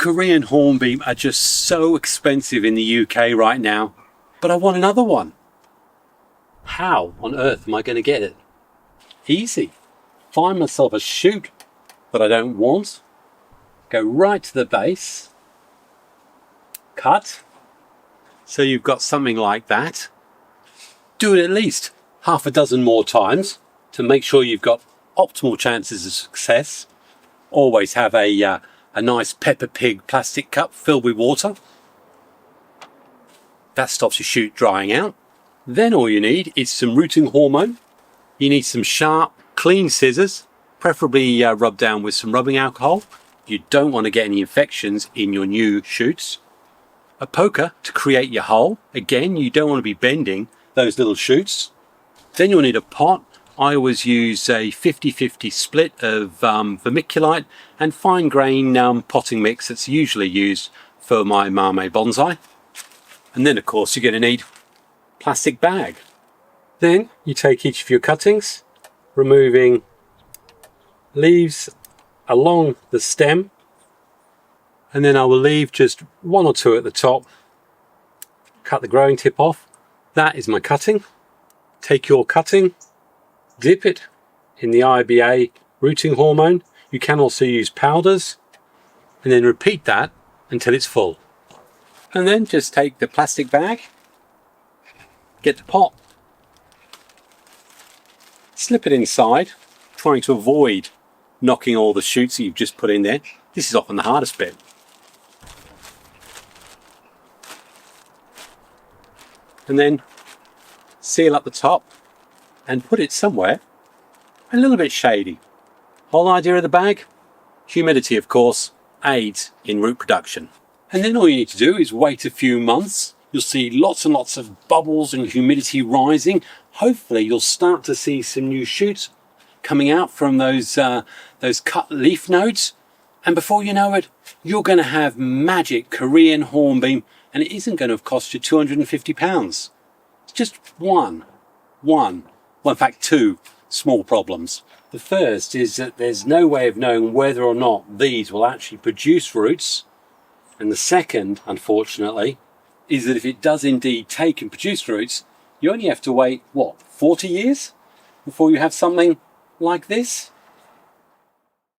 Korean Hornbeam are just so expensive in the UK right now, but I want another one. How on earth am I going to get it? Easy. Find myself a shoot that I don't want, go right to the base, cut, so you've got something like that. Do it at least half a dozen more times to make sure you've got optimal chances of success. Always have a nice Peppa Pig plastic cup filled with water. That stops your shoot drying out. Then all you need is some rooting hormone. You need some sharp, clean scissors, preferably rubbed down with some rubbing alcohol. You don't want to get any infections in your new shoots. A poker to create your hole. Again, you don't want to be bending those little shoots. Then you'll need a pot. I always use a 50-50 split of vermiculite and fine grain potting mix that's usually used for my Mame bonsai. And then of course you're going to need plastic bag. Then you take each of your cuttings, removing leaves along the stem, and then I will leave just one or two at the top. Cut the growing tip off. That is my cutting. Take your cutting, dip it in the IBA rooting hormone. You can also use powders, and then repeat that until it's full. And then just take the plastic bag, get the pot, slip it inside, trying to avoid knocking all the shoots that you've just put in there. This is often the hardest bit. And then seal up the top and put it somewhere a little bit shady. Whole idea of the bag? Humidity, of course, aids in root production. And then all you need to do is wait a few months. You'll see lots and lots of bubbles and humidity rising. Hopefully you'll start to see some new shoots coming out from those cut leaf nodes. And before you know it, you're going to have magic Korean hornbeam, and it isn't going to cost you £250. It's just in fact two small problems. The first is that there's no way of knowing whether or not these will actually produce roots. And the second, unfortunately, is that if it does indeed take and produce roots, you only have to wait, 40 years before you have something like this?